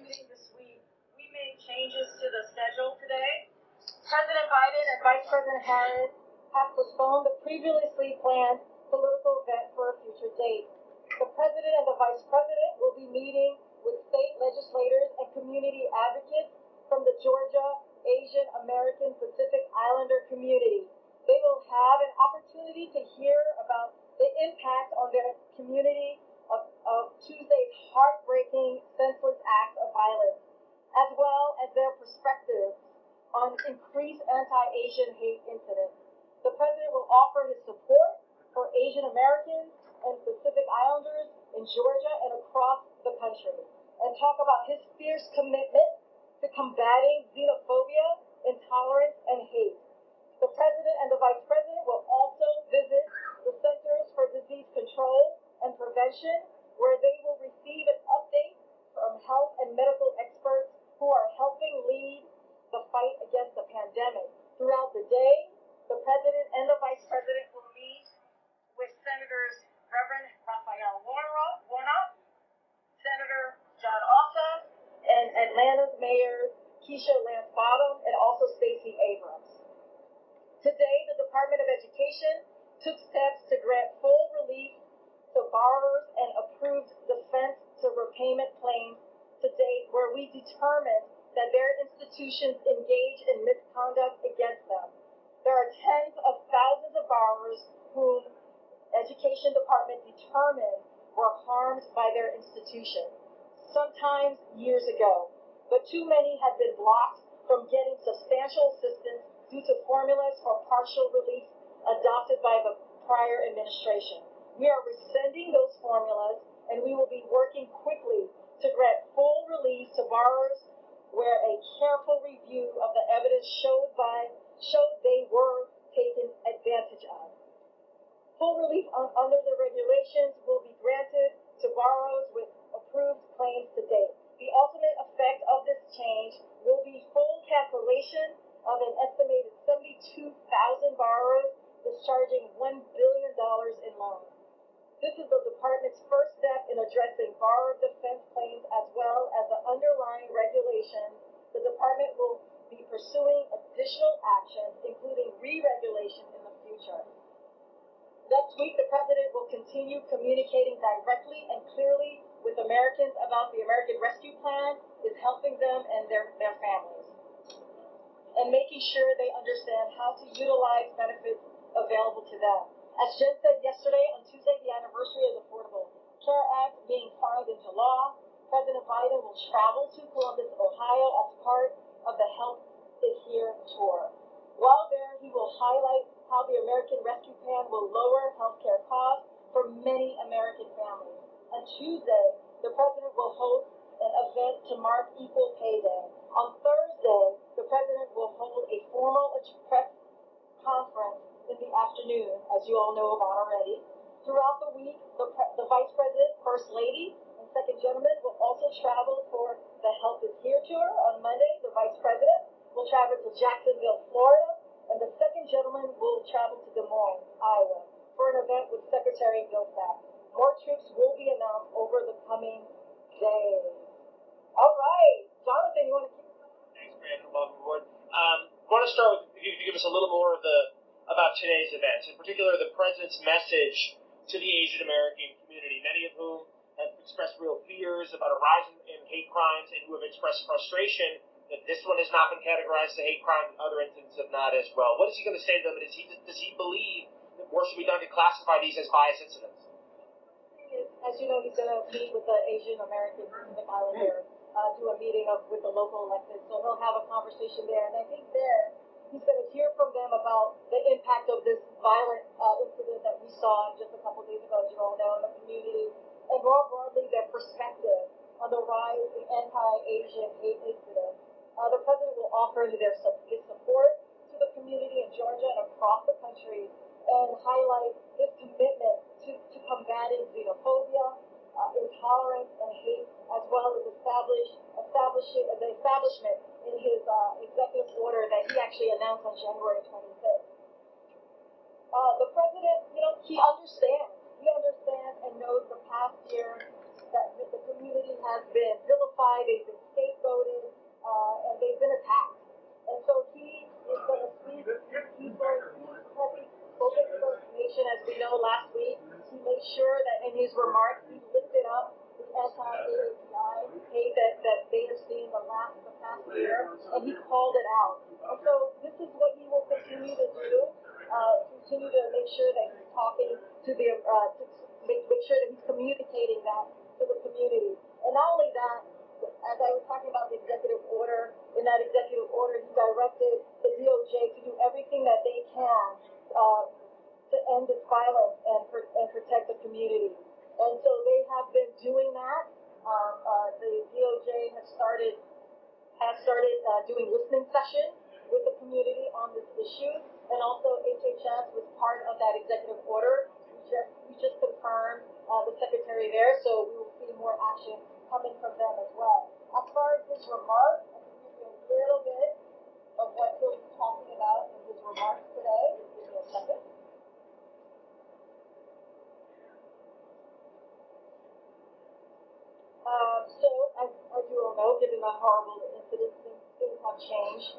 meeting this week, we made changes to the schedule today. President Biden and Vice President Harris have postponed the previously planned political event for a future date. The President and the Vice President will be meeting with state legislators and community advocates from the Georgia Asian American Pacific Islander community. They will have an opportunity to hear about the impact on their community of Tuesday's heartbreaking, senseless acts of violence, as well as their perspectives on increased anti-Asian hate incidents. The President will offer his support for Asian Americans and Pacific Islanders in Georgia and across the country, and talk about his fierce commitment to combating xenophobia, intolerance, and hate. The President and the Vice President will also visit the Centers for Disease Control and Prevention, where they will receive an update from health and medical experts who are helping lead the fight against the pandemic. Throughout the day, the President and the Vice President will meet with Senators Reverend Raphael Warnock, Senator John Ossoff, and Atlanta's Mayor Keisha Lance Bottom, and also Stacey Abrams. Today, the Department of Education took steps to grant full relief to borrowers and approved defense to repayment claims to date where we determined that their institutions engage in misconduct against them. There are tens of thousands of borrowers whom Education Department determined were harmed by their institution, sometimes years ago, but too many had been blocked from getting substantial assistance due to formulas for partial relief adopted by the prior administration. We are rescinding those formulas, and we will be working quickly to grant full relief to borrowers where a careful review of the evidence showed they were taken advantage of. Full relief under the regulations will be granted to borrowers with approved claims to date. The ultimate effect of this change will be full cancellation of an estimated 72,000 borrowers discharging $1 billion in loans. This is the department's first step in addressing borrower defense claims as well as the underlying regulations. The department will be pursuing additional actions, including re-regulation in the future. Next week, the President will continue communicating directly and clearly with Americans about the American Rescue Plan is helping them and their families, and making sure they understand how to utilize benefits available to them. As Jen said yesterday, on Tuesday, the anniversary of the Affordable Care Act being signed into law, President Biden will travel to Columbus, Ohio as part of the Health is Here tour. While there, he will highlight how the American Rescue Plan will lower healthcare costs for many American families. On Tuesday, the President will host an event to mark Equal Pay Day. On Thursday, the President will hold a formal press conference in the afternoon, as you all know about already. Throughout the week, the Vice President, First Lady, and Second Gentleman will also travel for the Health is Here tour. On Monday, the Vice President will travel to Jacksonville, Florida, and the Second Gentleman will travel to Des Moines, Iowa, for an event with Secretary Vilsack. More trips will be announced over the coming days. All right, Jonathan, you want to keep it going? Thanks, Brandon. Welcome aboard. I want to start with if you could give us a little more about today's events, in particular the President's message to the Asian American community, many of whom have expressed real fears about a rise in hate crimes and who have expressed frustration that this one has not been categorized as a hate crime and other incidents have not as well. What is he going to say to them, and does he believe that more should be done to classify these as bias incidents? As you know, he's going to meet with the Asian American Pacific Islander, do a meeting with the local elected, so he'll have a conversation there, and I think there he's going to hear from them about the impact of this violent incident that we saw just a couple days ago, as you all know, in the community, and more broadly, their perspective on the rise in anti-Asian hate incidents. The President will offer his support to the community in Georgia and across the country and highlight his commitment to combating xenophobia, intolerance, and hate, as well as the establishment in his executive order that he actually announced on January 25th. The President, he understands and knows the past year that the community has been vilified, they've been sure that in his remarks he lifted up the anti-AAPI hate that they have seen the past year, and he called it out. And so this is what he will continue to do, continue to make sure that he's talking to the, to make sure that he's communicating that to the community. And not only that, as I was talking about the executive order, in that executive order, he directed the DOJ to do everything that they can to end this violence and protect the community. And so they have been doing that. The DOJ has started doing listening sessions with the community on this issue, and also HHS was part of that executive order. We just confirmed the secretary there, so we will see more action coming from them as well. As far as his remarks, I can give you a little bit of what he'll be talking about in his remarks today. Give me a second. So, as you all know, given the horrible incidents, things have changed.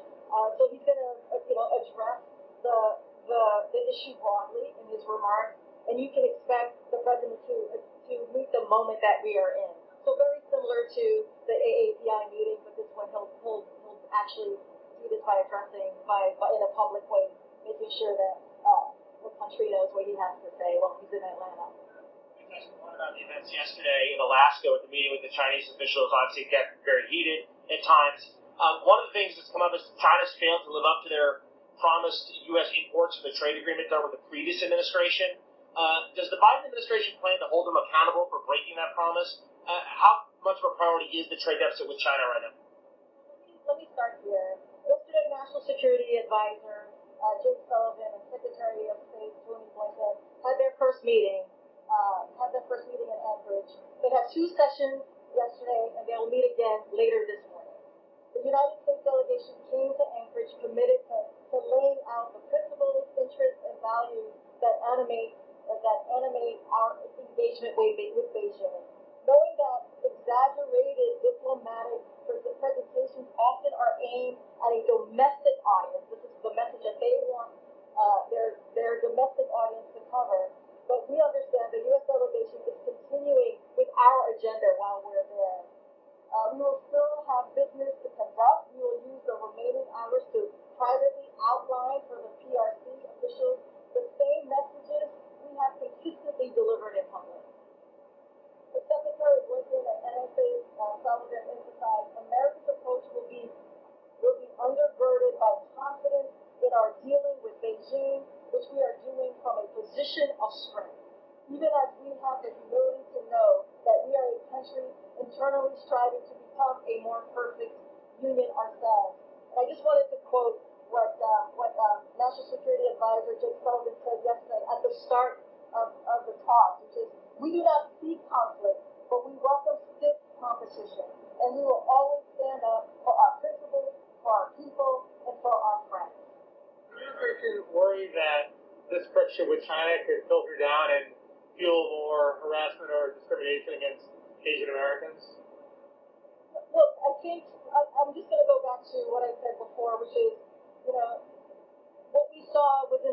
So he's going to, address the issue broadly in his remarks, and you can expect the president to meet the moment that we are in. So very similar to the AAPI meeting, but this one he'll actually do this by addressing by in a public way, making sure that the country knows what he has to say while he's in Atlanta. One about the events yesterday in Alaska with the meeting with the Chinese officials. Obviously, it got very heated at times. One of the things that's come up is China's failed to live up to their promised U.S. imports of the trade agreement done with the previous administration. Does the Biden administration plan to hold them accountable for breaking that promise? How much of a priority is the trade deficit with China right now? Let me start here. Yesterday, National Security Advisor Jake Sullivan and Secretary of State Tony Blinken had their first meeting. In Anchorage. They had 2 sessions yesterday, and they will meet again later this morning. The United States delegation came to Anchorage committed to laying out the principles, interests, and values that animate our engagement with Beijing. Knowing that exaggerated diplomatic presentations often are aimed at a domestic audience, this is the message that they want their domestic audience to cover. But we understand the U.S. delegation is continuing with our agenda while we're there. We will still have business to conduct. We will use the remaining hours to privately outline for the PRC officials the same messages we have consistently delivered in public. The Secretary Blinken and NSA Sullivan emphasized America's approach will be undergirded by confidence in our dealing with Beijing, which we are doing from a position of strength, even as we have the humility to know that we are a country internally striving to become a more perfect union ourselves. And I just wanted to quote what National Security Advisor Jake Sullivan said yesterday at the start of the talk, which is, we do not seek conflict, but we welcome stiff competition, and we will always stand up for our principles, for our people, and for our friends. The administration worry that this friction with China could filter down and fuel more harassment or discrimination against Asian Americans? Look, I think I'm just going to go back to what I said before, which is, what we saw was an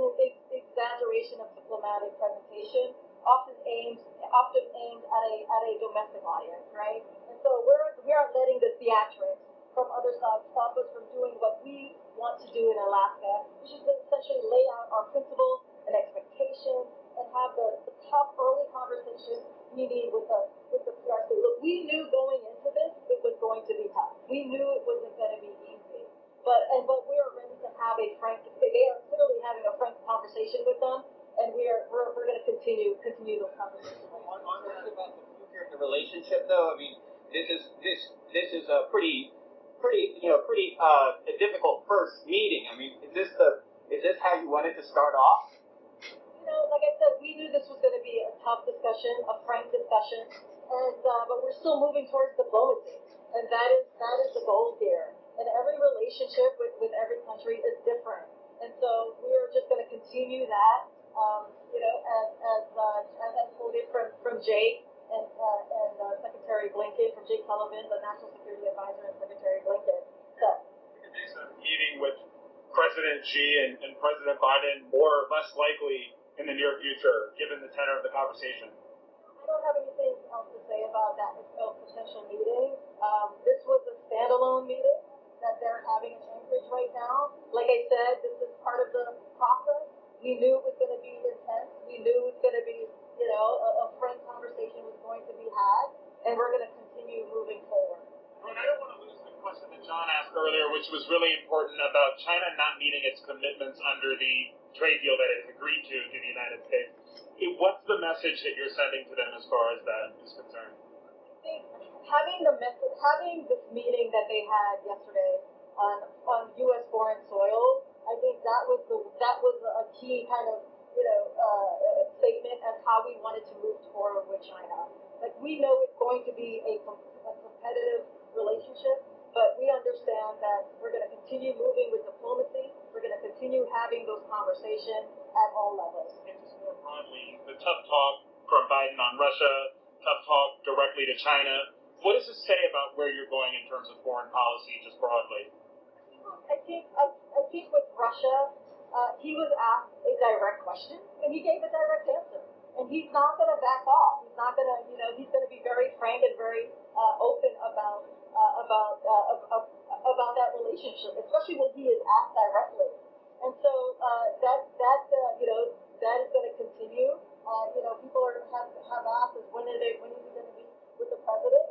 exaggeration of diplomatic presentation, often aimed at a domestic audience, right? And so we aren't letting the theatrics from other sides stop us from doing what we want to do in Alaska, which is to essentially lay out our principles and expectations and have the tough early conversations we need with the PRC. Look, we knew going into this it was going to be tough. We knew it wasn't going to be easy. But we are ready to have a frank. They are clearly having a frank conversation with them, and we're going to continue those conversations. One question about the future of the relationship, though. I mean, this is a pretty difficult first meeting. I mean, is this how you wanted to start off? Like I said, we knew this was going to be a tough discussion, a frank discussion, and but we're still moving towards diplomacy, and that is the goal here. And every relationship with every country is different, and so we are just going to continue that. As I quoted from Jake and Secretary Blinken, from Jake Sullivan, the National Security Advisor, and Secretary Blinken. So, is a meeting with President Xi and President Biden more or less likely in the near future, given the tenor of the conversation? don't have anything else to say about that potential meeting. This was a standalone meeting that they're having in Anchorage right now. Like I said, this is part of the process. We knew it was going to be intense. We knew it was going to be, a frank conversation was going to be had, and we're going to continue moving forward. Karine, I don't want to lose the question that John asked earlier, which was really important about China not meeting its commitments under the trade deal that it has agreed to the United States. What's the message that you're sending to them as far as that is concerned? I think having this meeting that they had yesterday on U.S. foreign soil, I think that was a key kind of statement as how we wanted to move forward with China. Like, we know it's going to be a competitive relationship, but we understand that we're going to continue moving with diplomacy. We're going to continue having those conversations at all levels. And just more broadly, the tough talk from Biden on Russia, tough talk directly to China. What does this say about where you're going in terms of foreign policy, just broadly? I think with Russia, he was asked a direct question, and he gave a direct answer. And he's not going to back off. He's not going to, he's going to be very frank and very open about that relationship, especially when he is asked directly. And so that is going to continue. People have asked us when is he going to be with the president?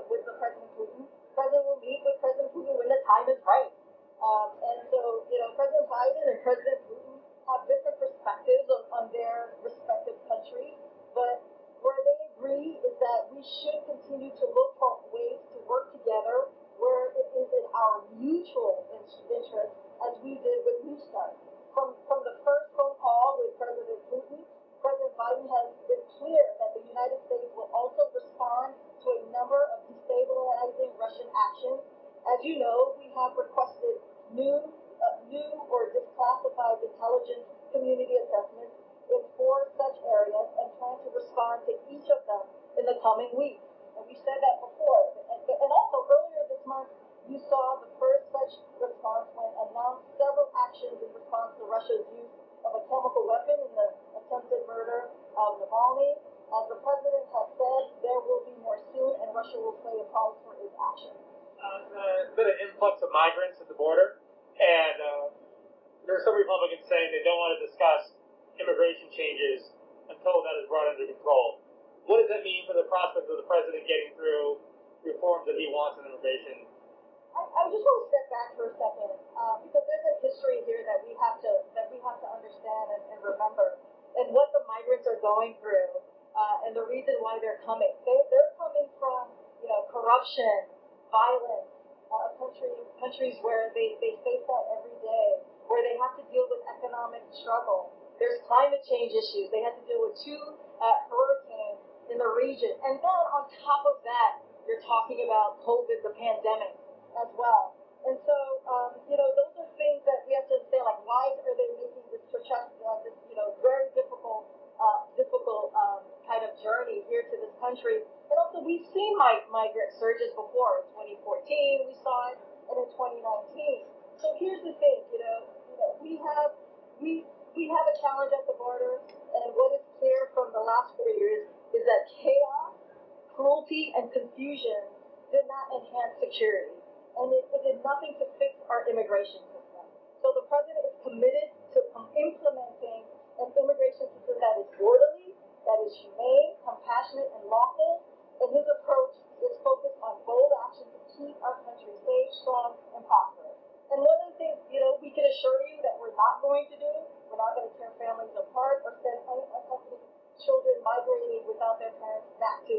With the President Putin. President will meet with President Putin when the time is right. And so President Biden and President Putin have different perspectives on their respective countries, but where they agree is that we should continue to look for ways to work together where it is in our mutual interest, as we did with New Start. From the first phone call with President Putin, President Biden has been clear that the United States will also respond to a number of destabilizing Russian actions. As you know, we have requested new or declassified intelligence community assessments in 4 such areas and plan to respond to each of them in the coming weeks. And we said that before. And also earlier this month, you saw the first such response when announced several actions in response to Russia's use of a chemical weapon in the attempted murder of Navalny. As the president has said, there will be more soon, and Russia will pay a price for its actions. There's been an influx of migrants at the border, and there are some Republicans saying they don't want to discuss immigration changes until that is brought under control. What does that mean for the prospect of the president getting through reforms that he wants in immigration? I just want to step back for a second because there's a history here that we have to understand and remember, and what the migrants are going through, and the reason why they're coming. They're coming from corruption, violence, countries where they face that every day, where they have to deal with economic struggle. There's climate change issues. They have to deal with 2 hurricanes in the region. And then on top of that, you're talking about COVID, the pandemic, as well. And so, those are things that we have to say, like, why are they making this very difficult kind of journey here to this country? And also, we've seen migrant surges before. In 2014, we saw it, and in 2019. So here's the thing, we have a challenge at the border, and what is clear from the last 4 years is that chaos, cruelty, and confusion did not enhance security, and it did nothing to fix our immigration system. So the president is committed to implementing an immigration system that is orderly, that is humane, compassionate, and lawful, and his approach is focused on bold action to keep our country safe, strong, and prosperous. And one of the things, we can assure you that we're not going to do, we're not going to tear families apart or send unaccompanied children migrating without their parents back to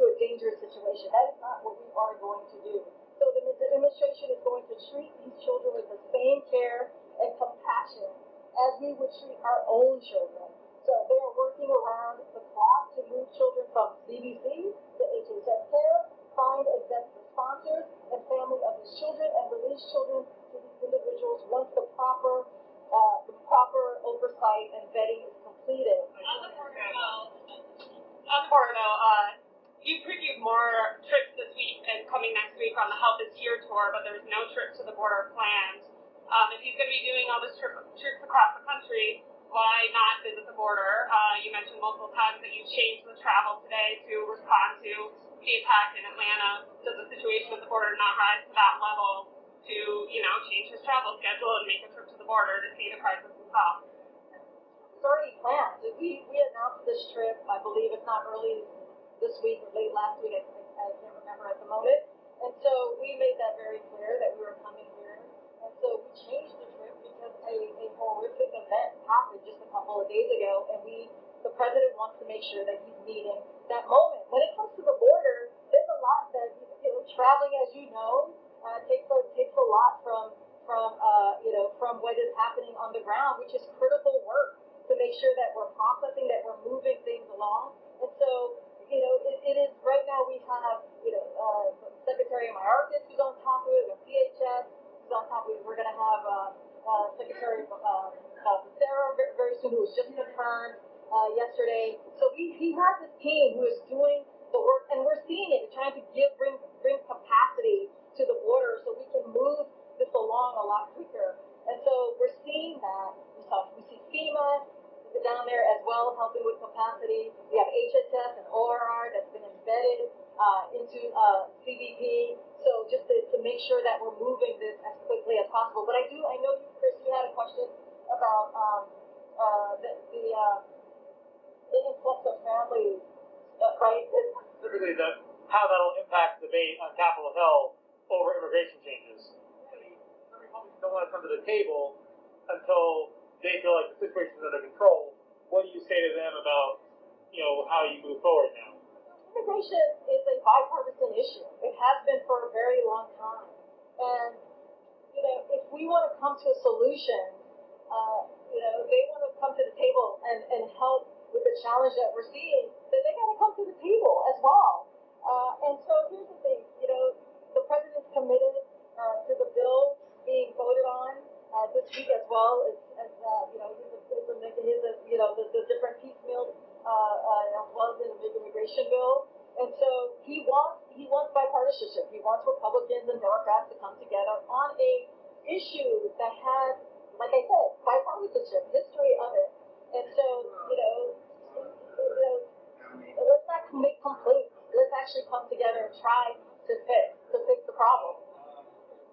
a dangerous situation. That is not what we are going to do. So the administration is going to treat these children with the same care and compassion as we would treat our own children. So they are working around the clock to move children from CBC to HHS care, find exempt sponsors and family of these children, and release children to these individuals once the proper oversight and vetting is completed. On the border though, you previewed more trips this week and coming next week on the Help Is Here tour, but there's no trip to the border planned. If he's going to be doing all this trips across the country, why not visit the border? You mentioned multiple times that you changed the travel today to respond to the attack in Atlanta. Does the situation at the border not rise to that level to, change his travel schedule and make a trip to the border to see the crisis itself? It's already planned. We announced this trip, I believe, if not early this week or late last week, I can't remember at the moment. And so we made that very clear that we were coming here. And so we changed the trip because a horrific event happened just a couple of days ago, and the president wants to make sure that he's meeting that moment. When it comes to the border, there's a lot that, traveling, as you know, takes a lot from what is happening on the ground, which is critical work to make sure that we're processing, that we're moving things along. And so, it is right now we have, Secretary Mayorkas who's on top of it, and CHS who's on top of it. We're going to have Secretary Sarah very soon, who was just confirmed yesterday. So he has this team who is doing the work, and we're seeing it, trying to bring capacity to the border so we can move this along a lot quicker. And so we're seeing that. We see FEMA down there as well, helping with capacity. We have HHS and ORR that's been embedded into CBP. So just to make sure that we're moving this as quickly as possible. But I know you, Chris, you had a question about the influx of families, right? Specifically, how that'll impact debate on Capitol Hill over immigration changes. Some Republicans don't want to come to the table until they feel like the situation is under control. What do you say to them about, how you move forward now? Immigration is a bipartisan issue. It has been for a very long time. And, if we want to come to a solution, they want to come to the table and help with the challenge that we're seeing, then they got to come to the table as well. And so here's the thing, the president's committed to the bill being voted on this week, as well as the different piecemeal, as well as the big immigration bill. And so he wants bipartisanship. He wants Republicans and Democrats to come together on a issue that has, like I said, bipartisanship, history of it. And so, let's not make complaints. Let's actually come together and try to fix the problem.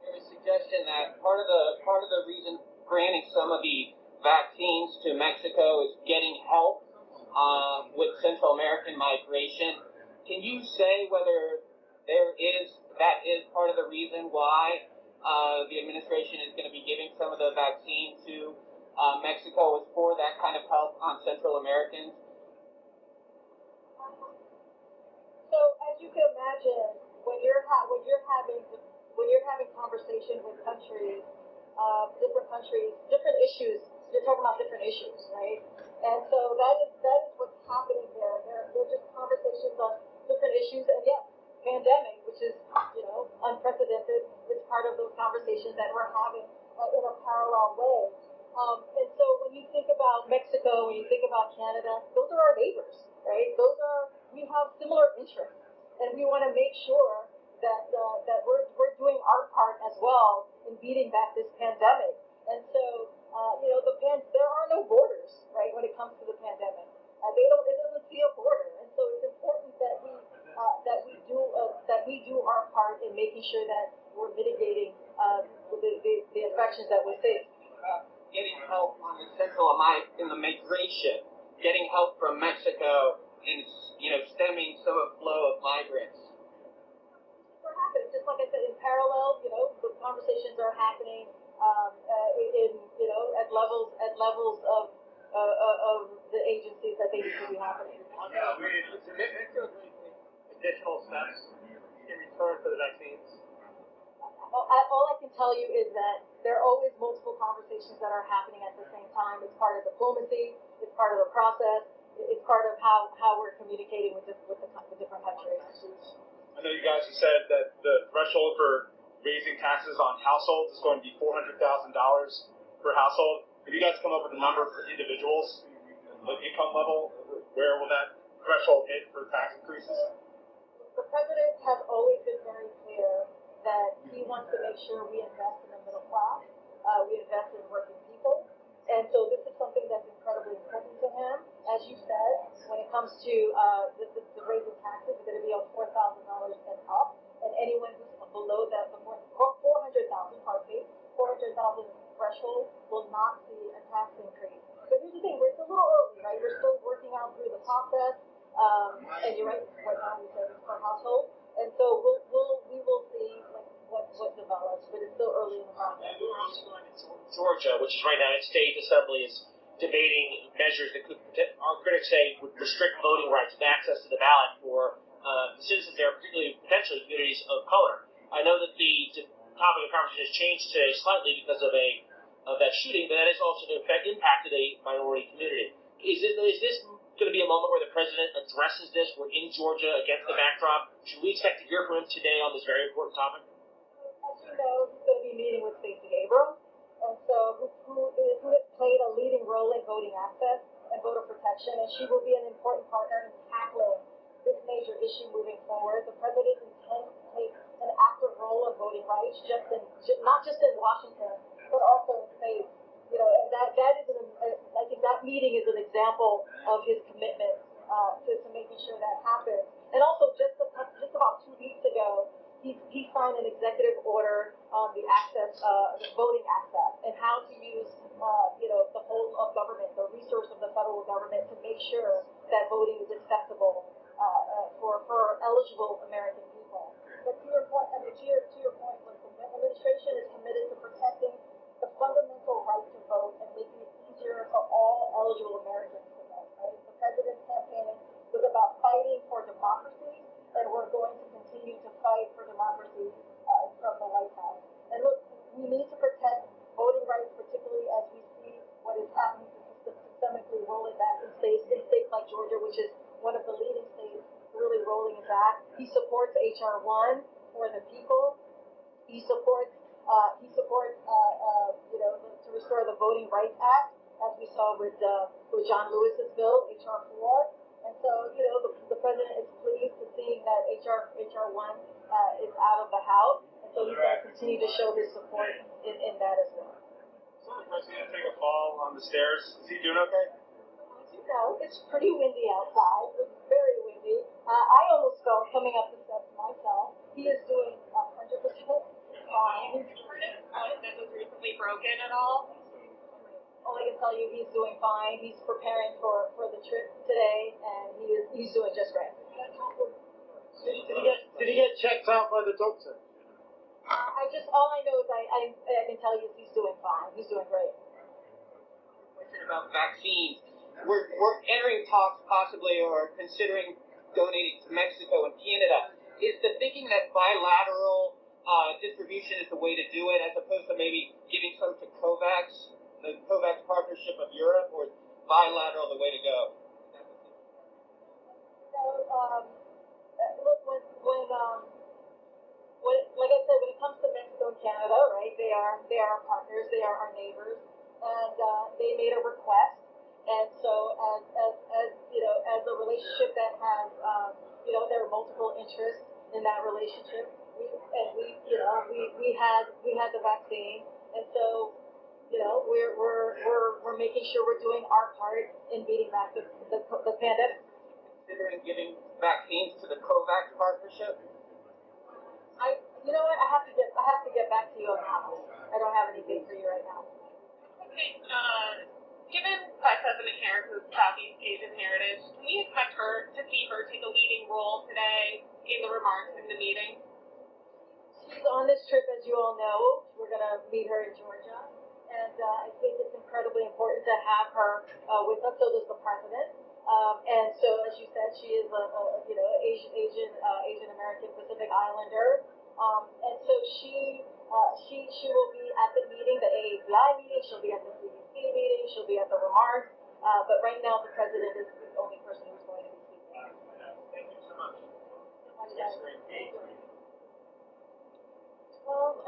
There's a suggestion that part of the reason granting some of the vaccines to Mexico is getting help with Central American migration. Can you say whether that is part of the reason why the administration is going to be giving some of the vaccine to Mexico is for that kind of help on Central Americans? So as you can imagine, when you're having conversation with countries, different countries, different issues, you're talking about different issues, right? And so that is what's happening there. They're just conversations on different issues, and yes, pandemic, which is unprecedented, is part of those conversations that we're having in a parallel way. And so when you think about Mexico, when you think about Canada, those are our neighbors, right? We have similar interests, and we want to make sure that we're doing our part as well in beating back this pandemic. And so there are no borders, right? When it comes to the pandemic, it doesn't see a border, and so it's important that we do our part in making sure that we're mitigating the infections that we see. Getting help on the in the migration, getting help from Mexico, and stemming some of the flow of migrants. They're happening, just like I said, in parallel. The conversations are happening at levels of the agencies that they need to be happening. Additional steps in return for the vaccines? All I can tell you is that there are always multiple conversations that are happening at the same time. It's part of diplomacy. It's part of the process. It's part of how we're communicating with the different countries. I know you guys have said that the threshold for raising taxes on households is going to be $400,000 per household. Have you guys come up with a number for individuals, the income level? Where will that threshold hit for tax increases? The president has always been very clear that he wants to make sure we invest in the middle class, we invest in working people, and so this is something that's incredibly comes to the raising taxes, is going to be on $4,000 and up, and anyone who's below the more 400,000, pardon me, 400,000 threshold will not see a tax increase. But here's the thing: it's a little early, right? We're still working out through the process, and you're right. Right now, we said it's per household, and so we will see what develops, but it's still early in the process. Georgia, which is right now in state assembly, is debating measures that could, our critics say, would restrict voting rights and access to the ballot for the citizens there, particularly potentially communities of color. I know that the topic of conversation has changed today slightly because of that shooting, but that has also impacted a minority community. Is this going to be a moment where the president addresses this? We're in Georgia against the backdrop. Should we expect to hear from him today on this very important topic? As you know, he's going to be meeting with Stacey Abrams, and so who has played a leading role in voting access and voter protection, and she will be an important partner in tackling this major issue moving forward. The president intends to take an active role in voting rights, not just in Washington, but also in states. You know, and that is I think that meeting is an example of his commitment to making sure that happens. And also, just about 2 weeks ago, he signed an executive order on the voting access, and how to use, the whole of government, the resource of the federal government, to make sure that voting is accessible for eligible American people. But to your point, the administration is committed to protecting the fundamental right to vote and making it easier for all eligible Americans to vote. Right? The president's campaign was about fighting for democracy, and we're going to continue to fight for democracy from the White House. And look, we need to protect voting rights, particularly as we see what is happening systemically rolling back in states like Georgia, which is one of the leading states really rolling it back. He supports H.R. 1 for the people. He supports to restore the Voting Rights Act, as we saw with John Lewis's bill, H.R. 4. And so, the president is pleased to see that H.R. 1 is out of the House, and so he's going to continue to show his support in that as well. So the president take a fall on the stairs. Is he doing okay? As you know, it's pretty windy outside. It's very windy. I almost fell coming up the steps myself. He is doing 100% fine. That was recently broken at all? All I can tell you, he's doing fine. He's preparing for the trip today, and he's doing just great. Did he get checked out by the doctor? All I know is I can tell you he's doing fine. He's doing great. Question about vaccines. We're entering talks possibly or considering donating to Mexico and Canada. Is the thinking that bilateral distribution is the way to do it, as opposed to maybe giving some to COVAX, the COVAX partnership of Europe, or is bilateral the way to go? Look, like I said, when it comes to Mexico and Canada, right? They are our partners. They are our neighbors, and they made a request. And so, as a relationship that has, there are multiple interests in that relationship. We had the vaccine, and so, we're making sure we're doing our part in beating back the pandemic. Considering giving vaccines to the COVAX partnership? You know what? I have to get back to you on that one. I don't have anything for you right now. Okay. Given Vice President Harris's Southeast Asian heritage, can we expect to see her take a leading role today in the remarks in the meeting? She's on this trip, as you all know. We're going to meet her in Georgia, and I think it's incredibly important to have her with us. So does the president. And so, as you said, she is Asian American Pacific Islander, and so she will be at the meeting, the AAPI meeting. She'll be at the CDC meeting. She'll be at the remarks. But right now, the president is the only person who's going to be speaking. Thank you so much. Well,